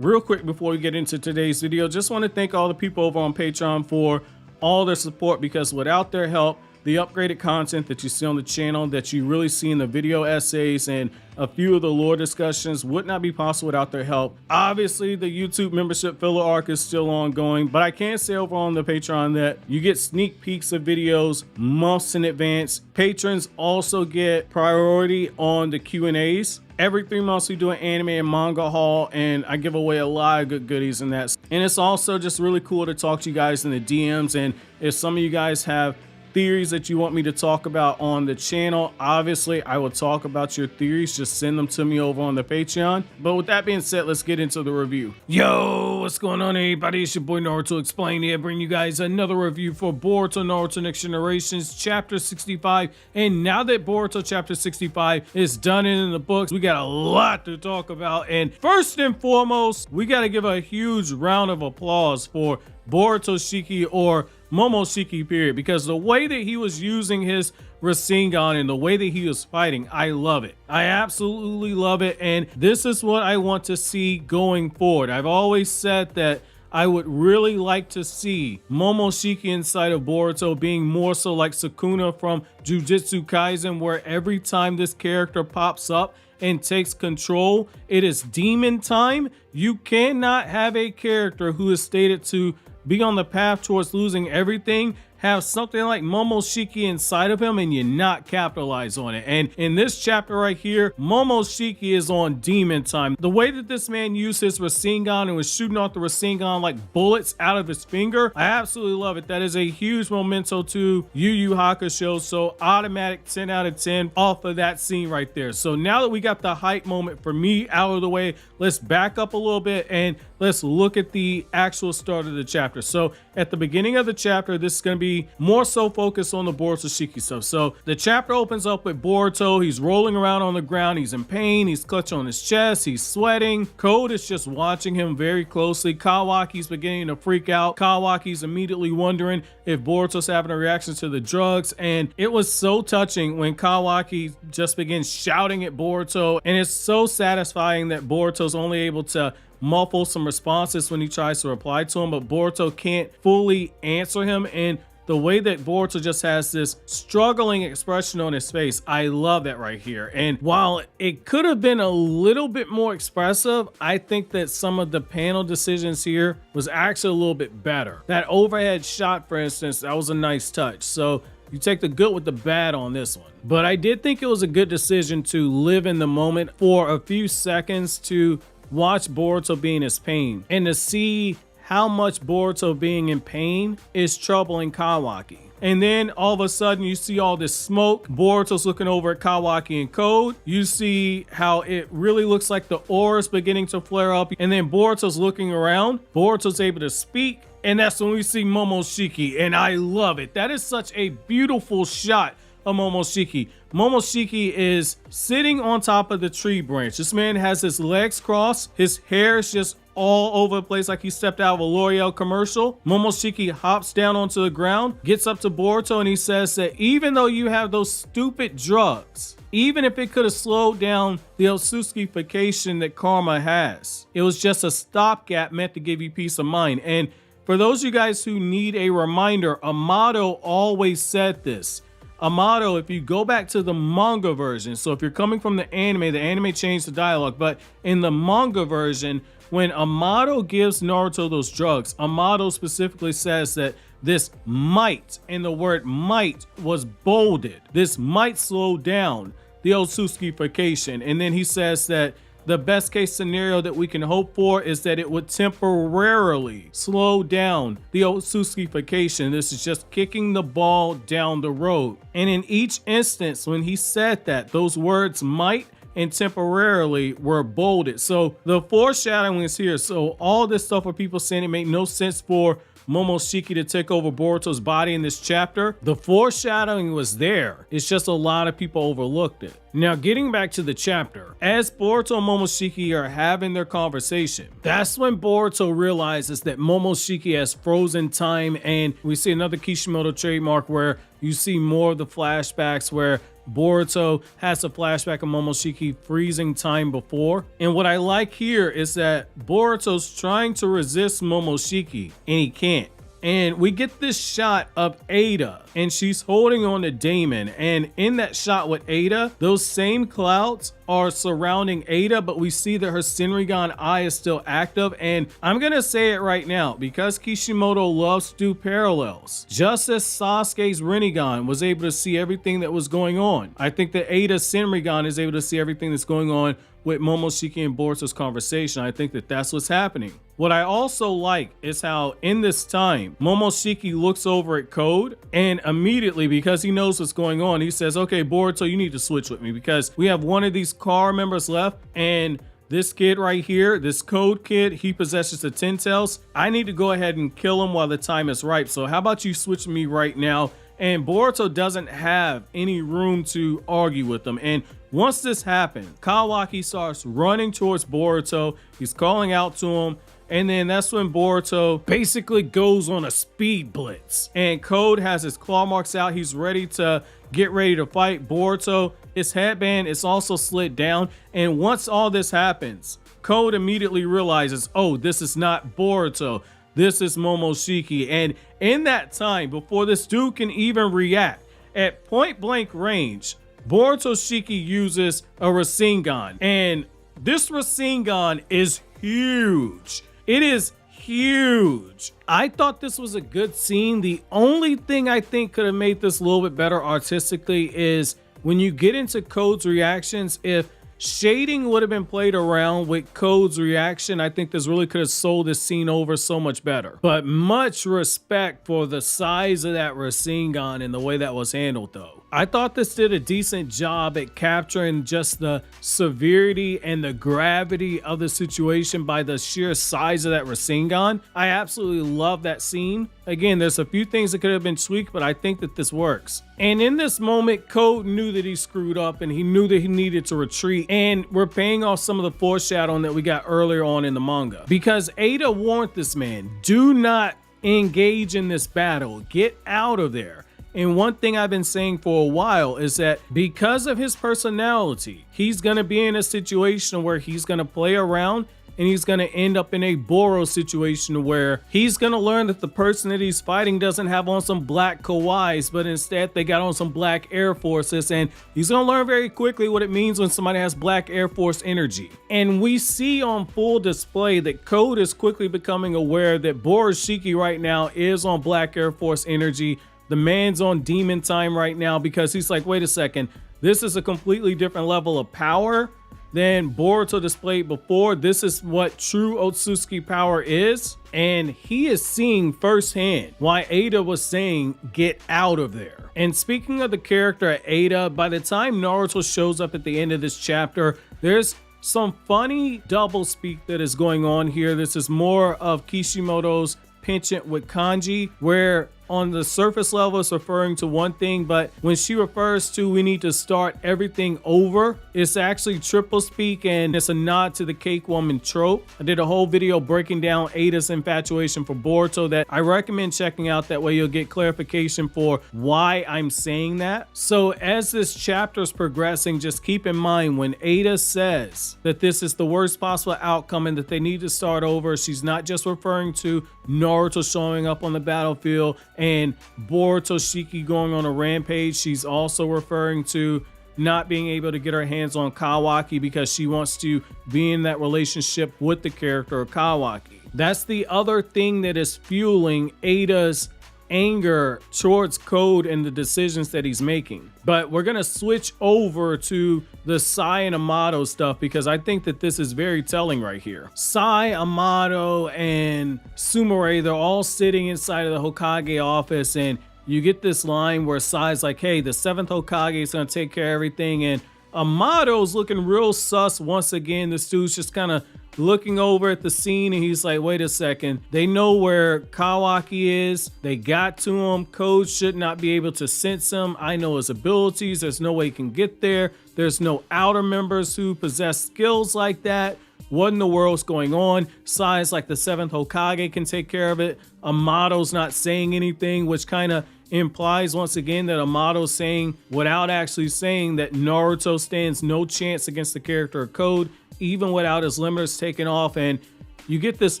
Real quick before we get into today's video, just want to thank all the people over on Patreon for all their support, because without their help, the upgraded content that you see on the channel, that you really see in the video essays and a few of the lore discussions, would not be possible without their help. Obviously, the YouTube membership filler arc is still ongoing, but I can say over on the Patreon that you get sneak peeks of videos months in advance. Patrons also get priority on the Q&As. Every 3 months we do an anime and manga haul, and I give away a lot of good goodies in that. And it's also just really cool to talk to you guys in the DMs, and if some of you guys have theories that you want me to talk about on the channel, obviously I will talk about your theories. Just send them to me over on the Patreon. But with that being said, let's get into the review. Yo, what's going on, everybody? It's your boy Naruto Explained here, bringing you guys another review for Boruto Naruto Next Generations Chapter 65. And now that Boruto Chapter 65 is done and in the books, we got a lot to talk about. And first and foremost, we got to give a huge round of applause for Boruto Shiki, or Momoshiki period, because the way that he was using his rasengan and the way that he was fighting, I love it. I absolutely love it, and this is what I want to see going forward. I've always said that I would really like to see Momoshiki inside of Boruto being more so like Sukuna from Jujutsu Kaisen, where every time this character pops up and takes control, it is demon time. You cannot have a character who is stated to be on the path towards losing everything have something like Momoshiki inside of him and you not capitalize on it. And in this chapter right here, Momoshiki is on demon time. The way that this man used his rasengan and was shooting off the rasengan like bullets out of his finger, I absolutely love it. That is a huge memento to Yu Yu Hakusho, so automatic 10 out of 10 off of that scene right there. So now that we got the hype moment for me out of the way, let's back up a little bit and let's look at the actual start of the chapter. So at the beginning of the chapter, this is going to be more so focused on the Boruto Shiki stuff. So the chapter opens up with Boruto. He's rolling around on the ground. He's in pain. He's clutching on his chest. He's sweating. Code is just watching him very closely. Kawaki's beginning to freak out. Kawaki's immediately wondering if Boruto's having a reaction to the drugs. And it was so touching when Kawaki just begins shouting at Boruto. And it's so satisfying that Boruto's only able to muffle some responses when he tries to reply to him, but Boruto can't fully answer him. And the way that Boruto just has this struggling expression on his face, I love that right here. And while it could have been a little bit more expressive, I think that some of the panel decisions here was actually a little bit better. That overhead shot, for instance, that was a nice touch. So you take the good with the bad on this one. But I did think it was a good decision to live in the moment for a few seconds to watch Boruto be in his pain and to see how much Boruto being in pain is troubling Kawaki. And then all of a sudden you see all this smoke. Boruto's looking over at Kawaki and Code. You see how it really looks like the aura is beginning to flare up. And then Boruto's looking around. Boruto's able to speak. And that's when we see Momoshiki. And I love it. That is such a beautiful shot of Momoshiki. Momoshiki is sitting on top of the tree branch. This man has his legs crossed. His hair is just all over the place like he stepped out of a L'Oreal commercial. Momoshiki hops down onto the ground, gets up to Boruto, and he says that even though you have those stupid drugs, even if it could have slowed down the Otsukification that karma has, it was just a stopgap meant to give you peace of mind. And for those of you guys who need a reminder, Amato always said this. Amato, if you go back to the manga version, so if you're coming from the anime changed the dialogue, but in the manga version, when Amato gives Naruto those drugs, Amato specifically says that this might, and the word might was bolded, this might slow down the Otsukification. And then he says that the best case scenario that we can hope for is that it would temporarily slow down the Otsukification. This is just kicking the ball down the road. And in each instance, when he said that, those words might and temporarily were bolded. So the foreshadowing is here. So all this stuff where people saying it made no sense for Momoshiki to take over Boruto's body in this chapter, the foreshadowing was there. It's just a lot of people overlooked it. Now, getting back to the chapter, as Boruto and Momoshiki are having their conversation, that's when Boruto realizes that Momoshiki has frozen time, and we see another Kishimoto trademark where you see more of the flashbacks where Boruto has a flashback of Momoshiki freezing time before. And what I like here is that Boruto's trying to resist Momoshiki and he can't. And we get this shot of Eida and she's holding on to Damon. And in that shot with Eida, those same clouds are surrounding Eida, but we see that her Senrigan eye is still active. And I'm gonna say it right now, because Kishimoto loves to do parallels. Just as Sasuke's Rinnegan was able to see everything that was going on, I think that Eida's Senrigan is able to see everything that's going on with Momoshiki and Boruto's conversation. I think that that's what's happening. What I also like is how in this time, Momoshiki looks over at Code and immediately, because he knows what's going on, he says, okay, Boruto, you need to switch with me because we have one of these car members left and this kid right here, this Code kid, he possesses the Ten Tails. I need to go ahead and kill him while the time is ripe. So how about you switch me right now? And Boruto doesn't have any room to argue with them. And once this happens, Kawaki starts running towards Boruto. He's calling out to him. And then that's when Boruto basically goes on a speed blitz. And Code has his claw marks out. He's ready to fight. Boruto, his headband is also slid down. And once all this happens, Code immediately realizes, oh, this is not Boruto. This is Momoshiki. And in that time, before this dude can even react, at point blank range, Boruto Shiki uses a rasengan. And this rasengan is huge. It is huge. I thought this was a good scene. The only thing I think could have made this a little bit better artistically is when you get into Code's reactions, if shading would have been played around with Code's reaction, I think this really could have sold this scene over so much better. But much respect for the size of that rasengan and the way that was handled though. I thought this did a decent job at capturing just the severity and the gravity of the situation by the sheer size of that rasengan. I absolutely love that scene. Again, there's a few things that could have been tweaked, but I think that this works. And in this moment, Code knew that he screwed up and he knew that he needed to retreat. And we're paying off some of the foreshadowing that we got earlier on in the manga. Because Eida warned this man, do not engage in this battle. Get out of there. And one thing I've been saying for a while is that because of his personality, he's going to be in a situation where he's going to play around and he's going to end up in a Boro situation where he's going to learn that the person that he's fighting doesn't have on some black kawais, but instead they got on some black Air Forces. And he's going to learn very quickly what it means when somebody has black Air Force energy. And we see on full display that Code is quickly becoming aware that BoruShiki right now is on black Air Force energy. The man's on demon time right now because he's like, wait a second, this is a completely different level of power than Boruto displayed before. This is what true Otsutsuki power is. And he is seeing firsthand why Eida was saying, get out of there. And speaking of the character Eida, by the time Naruto shows up at the end of this chapter, there's some funny double speak that is going on here. This is more of Kishimoto's penchant with kanji, where on the surface level it's referring to one thing, but when she refers to we need to start everything over, it's actually triple speak, and it's a nod to the cake woman trope. I did a whole video breaking down Eida's infatuation for Boruto that I recommend checking out. That way you'll get clarification for why I'm saying that. So as this chapter is progressing, just keep in mind when Eida says that this is the worst possible outcome and that they need to start over, she's not just referring to Naruto showing up on the battlefield and Boruto Shiki going on a rampage. She's also referring to not being able to get her hands on Kawaki because she wants to be in that relationship with the character of Kawaki. That's the other thing that is fueling Eida's anger towards Code and the decisions that he's making. But we're gonna switch over to the Sai and Amato stuff because I think that this is very telling right here. Sai, Amato, and Sumire, they're all sitting inside of the Hokage office, and you get this line where Sai's like, hey, the 7th Hokage is gonna take care of everything, and Amato's looking real sus once again. This dude's just kind of looking over at the scene and he's like, wait a second, they know where Kawaki is, they got to him, Code should not be able to sense him, I know his abilities, there's no way he can get there, there's no outer members who possess skills like that. What in the world's going on? Sai's like, the 7th Hokage can take care of it. Amato's not saying anything, which kind of implies once again that Amato's saying, without actually saying, that Naruto stands no chance against the character of Code, even without his limiters taken off. And you get this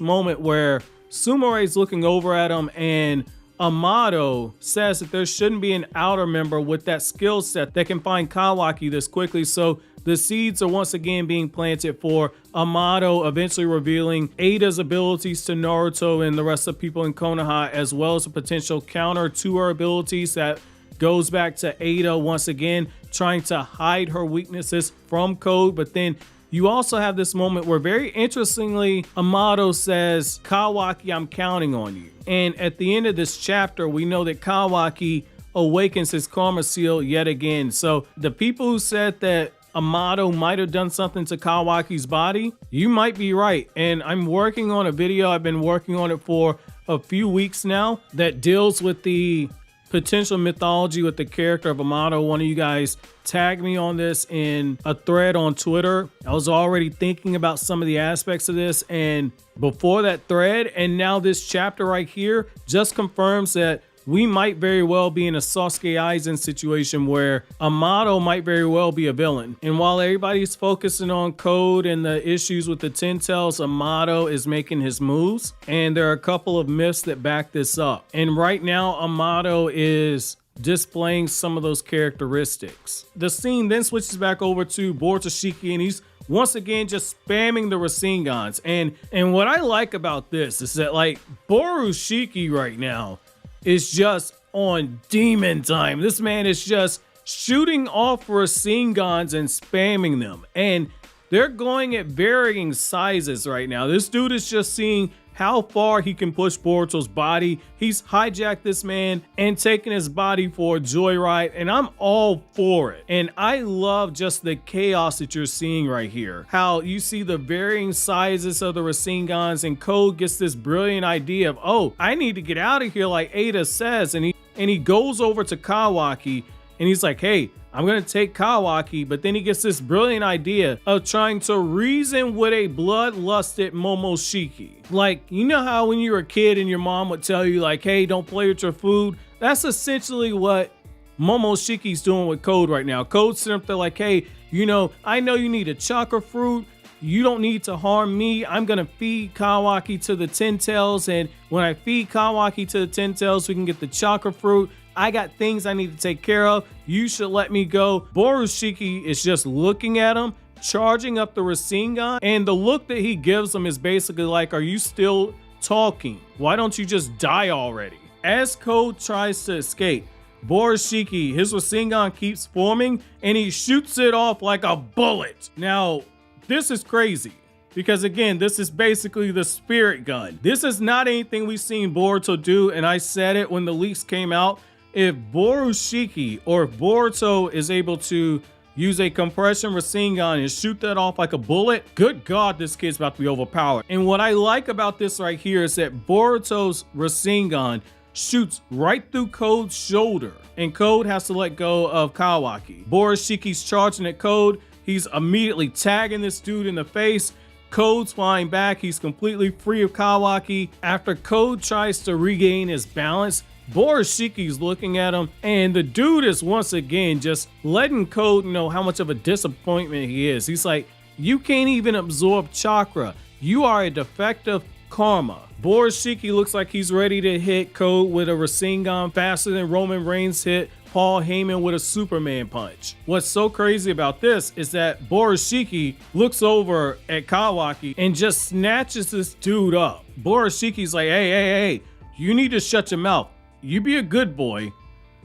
moment where Sumere's looking over at him, and Amato says that there shouldn't be an outer member with that skill set that can find Kawaki this quickly. So the seeds are once again being planted for Amato eventually revealing Eida's abilities to Naruto and the rest of people in Konoha, as well as a potential counter to her abilities that goes back to Eida once again trying to hide her weaknesses from Code. But then you also have this moment where, very interestingly, Amato says, Kawaki, I'm counting on you. And at the end of this chapter, we know that Kawaki awakens his karma seal yet again. So the people who said that Amato might have done something to Kawaki's body, you might be right. And I'm working on a video, I've been working on it for a few weeks now, that deals with the potential mythology with the character of Amato. One of you guys tagged me on this in a thread on Twitter. I was already thinking about some of the aspects of this, and before that thread, and now this chapter right here just confirms that we might very well be in a Sasuke Aizen situation where Amato might very well be a villain. And while everybody's focusing on Code and the issues with the Ten Tails, Amato is making his moves. And there are a couple of myths that back this up. And right now, Amato is displaying some of those characteristics. The scene then switches back over to BoruShiki, and he's once again just spamming the rasengans. And what I like about this is that, like, BoruShiki right now is just on demon time. This man is just shooting off rasengans and spamming them, and they're going at varying sizes right now. This dude is just seeing how far he can push Boruto's body. He's hijacked this man and taken his body for a joyride, and I'm all for it. And I love just the chaos that you're seeing right here. How you see the varying sizes of the rasengans, and Code gets this brilliant idea of, oh, I need to get out of here like Eida says, and he goes over to Kawaki and he's like, hey, I'm gonna take Kawaki, but then he gets this brilliant idea of trying to reason with a bloodlusted Momoshiki. Like, you know how when you were a kid and your mom would tell you, like, hey, don't play with your food? That's essentially what Momoshiki's doing with Code right now. Code's sitting up there like, hey, you know, I know you need a chakra fruit. You don't need to harm me. I'm gonna feed Kawaki to the Ten Tails, and when I feed Kawaki to the Ten Tails, we can get the chakra fruit. I got things I need to take care of. You should let me go. BoruShiki is just looking at him, charging up the rasengan, and the look that he gives him is basically like, are you still talking? Why don't you just die already? As Code tries to escape, BoruShiki, his rasengan keeps forming, and he shoots it off like a bullet. Now, this is crazy, because again, this is basically the spirit gun. This is not anything we've seen Boruto do, and I said it when the leaks came out. If BoruShiki or if Boruto is able to use a compression rasengan and shoot that off like a bullet, good God, this kid's about to be overpowered. And what I like about this right here is that Boruto's rasengan shoots right through Code's shoulder, and Code has to let go of Kawaki. BoruShiki's charging at Code. He's immediately tagging this dude in the face. Code's flying back. He's completely free of Kawaki. After Code tries to regain his balance, BoruShiki's looking at him, and the dude is once again just letting Code know how much of a disappointment he is. He's like, you can't even absorb chakra. You are a defective karma. BoruShiki looks like he's ready to hit Code with a rasengan faster than Roman Reigns hit Paul Heyman with a Superman punch. What's so crazy about this is that BoruShiki looks over at Kawaki and just snatches this dude up. BoruShiki's like, hey, you need to shut your mouth. You be a good boy.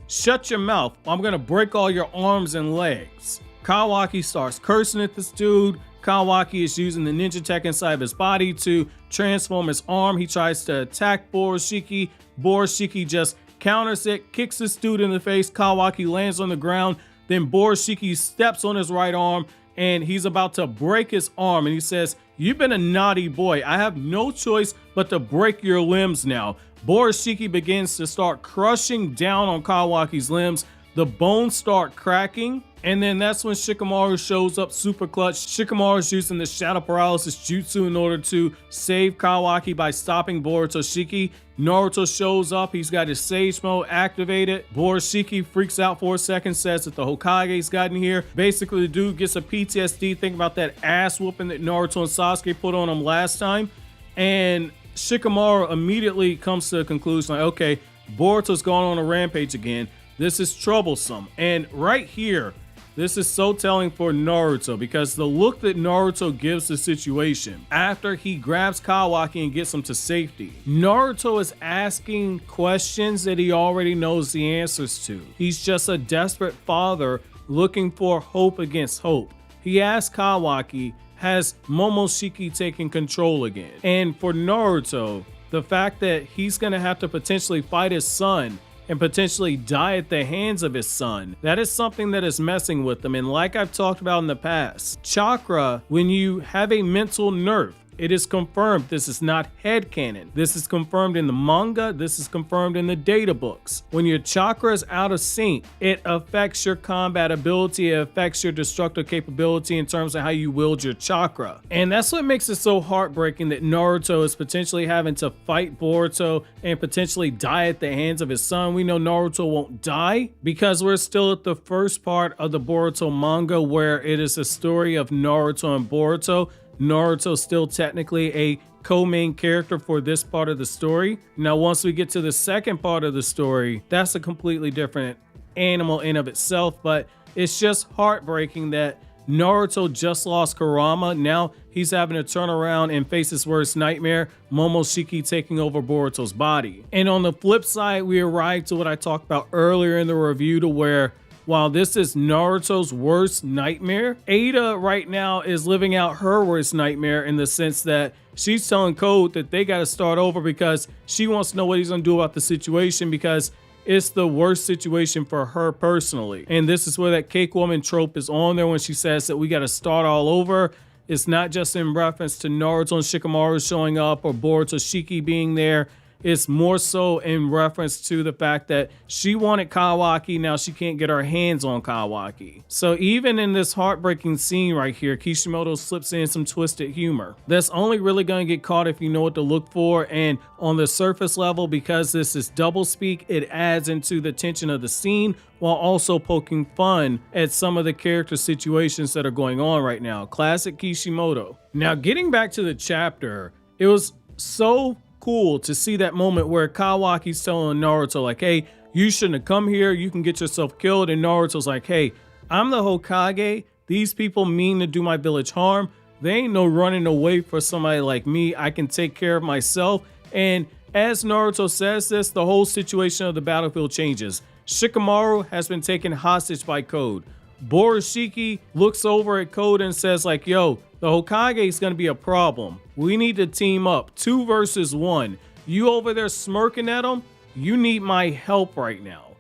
Shut your mouth. I'm gonna break all your arms and legs. Kawaki starts cursing at this dude. Kawaki is using the ninja tech inside of his body to transform his arm. He tries to attack BoruShiki. BoruShiki just counters it, kicks this dude in the face. Kawaki lands on the ground. Then BoruShiki steps on his right arm, and he's about to break his arm. And he says, you've been a naughty boy. I have no choice but to break your limbs now. BoruShiki begins to start crushing down on Kawaki's limbs. The bones start cracking, And then that's when Shikamaru shows up super clutch. Shikamaru's using the shadow paralysis jutsu in order to save Kawaki by stopping BoruShiki. Naruto shows up, he's got his Sage Mode activated. BoruShiki freaks out for a second, says that the Hokage's gotten here. Basically, the dude gets a PTSD, think about that ass whooping that Naruto and Sasuke put on him last time. And Shikamaru immediately comes to the conclusion, like, okay, Boruto's gone on a rampage again. This is troublesome. And right here, this is so telling for Naruto, because the look that Naruto gives the situation after he grabs Kawaki and gets him to safety. Naruto is asking questions that he already knows the answers to. He's just a desperate father looking for hope against hope. He asks Kawaki, has Momoshiki taken control again? And for Naruto, the fact that he's gonna have to potentially fight his son and potentially die at the hands of his son, that is something that is messing with him. And like I've talked about in the past, chakra, when you have a mental nerf, it is confirmed this is not headcanon. This is confirmed in the manga. This is confirmed in the data books. When your chakra is out of sync, it affects your combat ability. It affects your destructive capability in terms of how you wield your chakra. And that's what makes it so heartbreaking that Naruto is potentially having to fight Boruto and potentially die at the hands of his son. We know Naruto won't die because we're still at the first part of the Boruto manga, where it is a story of Naruto and Boruto. Naruto's still technically a co-main character for this part of the story. Now, once we get to the second part of the story, that's a completely different animal in of itself, but it's just heartbreaking that Naruto just lost Kurama. Now he's having to turn around and face his worst nightmare, Momoshiki taking over Boruto's body. And on the flip side, we arrive to what I talked about earlier in the review, to where while this is Naruto's worst nightmare, Eida right now is living out her worst nightmare, in the sense that she's telling Code that they got to start over because she wants to know what he's going to do about the situation, because it's the worst situation for her personally. And this is where that cake woman trope is on there when she says that we got to start all over. It's not just in reference to Naruto and Shikamaru showing up or BoruShiki being there. It's more so in reference to the fact that she wanted Kawaki, now she can't get her hands on Kawaki. So even in this heartbreaking scene right here, Kishimoto slips in some twisted humor. That's only really going to get caught if you know what to look for, and on the surface level, because this is doublespeak, it adds into the tension of the scene while also poking fun at some of the character situations that are going on right now. Classic Kishimoto. Now, getting back to the chapter, it was so cool to see that moment where Kawaki's telling Naruto, like, hey, you shouldn't have come here, you can get yourself killed. And Naruto's like, hey, I'm the Hokage, these people mean to do my village harm, they ain't no running away for somebody like me, I can take care of myself. And as Naruto says this, the whole situation of the battlefield changes. Shikamaru has been taken hostage by Code. BoruShiki looks over at Code and says, like, yo, the Hokage is going to be a problem. We need to team up, 2 versus 1. You over there smirking at him? You need my help right now.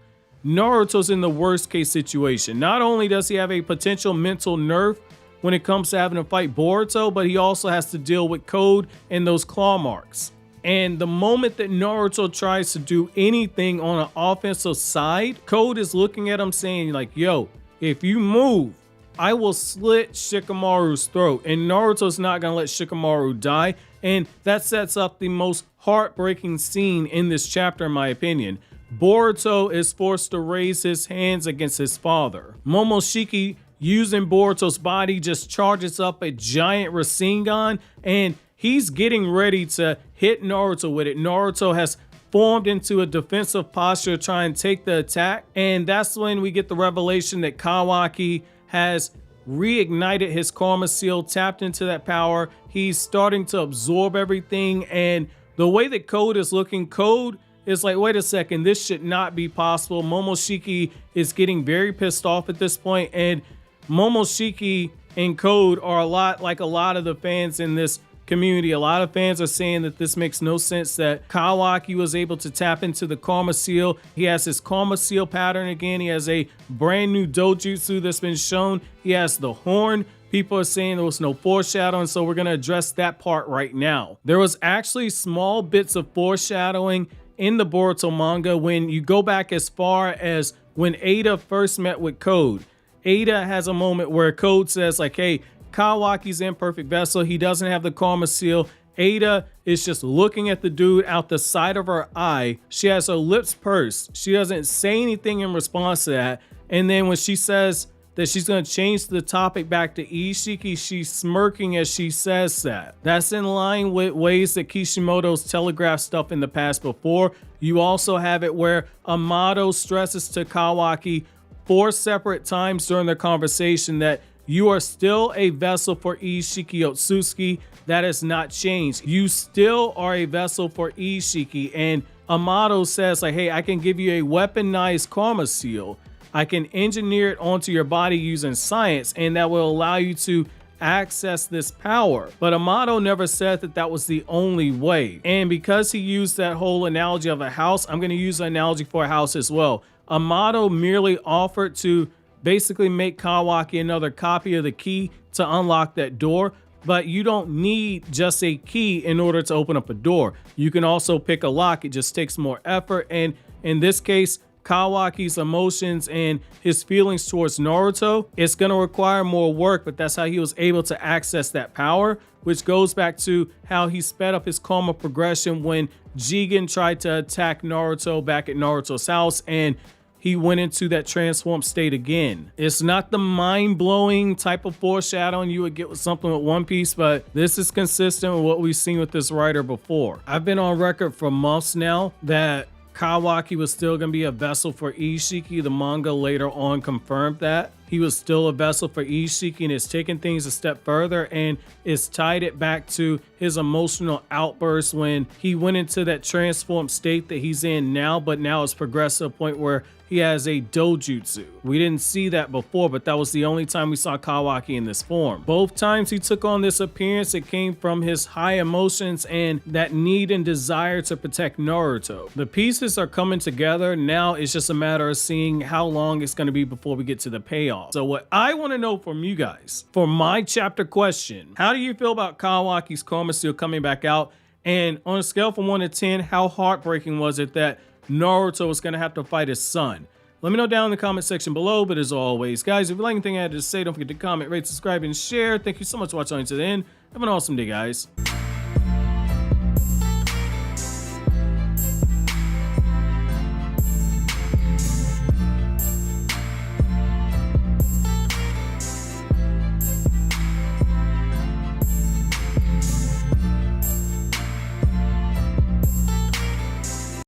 Naruto's in the worst case situation. Not only does he have a potential mental nerf when it comes to having to fight Boruto, but he also has to deal with Code and those claw marks. And the moment that Naruto tries to do anything on an offensive side, Code is looking at him saying, like, yo, if you move, I will slit Shikamaru's throat. And Naruto's not going to let Shikamaru die. And that sets up the most heartbreaking scene in this chapter, in my opinion. Boruto is forced to raise his hands against his father. Momoshiki, using Boruto's body, just charges up a giant rasengan, and he's getting ready to hit Naruto with it. Naruto has formed into a defensive posture to try and take the attack. And that's when we get the revelation that Kawaki has reignited his karma seal, tapped into that power. He's starting to absorb everything. And the way that Code is looking, Code is like, wait a second, this should not be possible. Momoshiki is getting very pissed off at this point. And Momoshiki and Code are a lot like a lot of the fans in this community. A lot of fans are saying that this makes no sense, that Kawaki was able to tap into the karma seal. He has his karma seal pattern again. He has a brand new dojutsu that's been shown. He has the horn. People are saying there was no foreshadowing, so we're going to address that part right now. There was actually small bits of foreshadowing in the Boruto manga when you go back as far as when Eida first met with Code. Eida has a moment where Code says like, hey, Kawaki's imperfect vessel. He doesn't have the karma seal. Eida is just looking at the dude out the side of her eye. She has her lips pursed. She doesn't say anything in response to that. And then when she says that she's going to change the topic back to BoruShiki, she's smirking as she says that. That's in line with ways that Kishimoto's telegraphed stuff in the past before. You also have it where Amato stresses to Kawaki 4 separate times during their conversation that you are still a vessel for BoruShiki Otsutsuki. That has not changed. You still are a vessel for BoruShiki. And Amato says like, hey, I can give you a weaponized karma seal. I can engineer it onto your body using science, and that will allow you to access this power. But Amato never said that that was the only way. And because he used that whole analogy of a house, I'm going to use an analogy for a house as well. Amato merely offered to basically make Kawaki another copy of the key to unlock that door, but you don't need just a key in order to open up a door. You can also pick a lock. It just takes more effort. And in this case, Kawaki's emotions and his feelings towards Naruto, it's going to require more work, but that's how he was able to access that power, which goes back to how he sped up his karma progression when Jigen tried to attack Naruto back at Naruto's house, and he went into that transformed state again. It's not the mind-blowing type of foreshadowing you would get with something with One Piece, but this is consistent with what we've seen with this writer before. I've been on record for months now that Kawaki was still going to be a vessel for BoruShiki. The manga later on confirmed that. He was still a vessel for BoruShiki, and it's taken things a step further, and it's tied it back to his emotional outburst when he went into that transformed state that he's in now, but now it's progressed to a point where he has a dojutsu. We didn't see that before, but that was the only time we saw Kawaki in this form. Both times he took on this appearance, it came from his high emotions and that need and desire to protect Naruto. The pieces are coming together. Now it's just a matter of seeing how long it's going to be before we get to the payoff. So what I want to know from you guys, for my chapter question, how do you feel about Kawaki's karma seal coming back out? And on a scale from 1 to 10, how heartbreaking was it that Naruto was going to have to fight his son? Let me know down in the comment section below. But as always, guys, if you like anything I had to say, don't forget to comment, rate, subscribe, and share. Thank you so much for watching to the end. Have an awesome day, guys.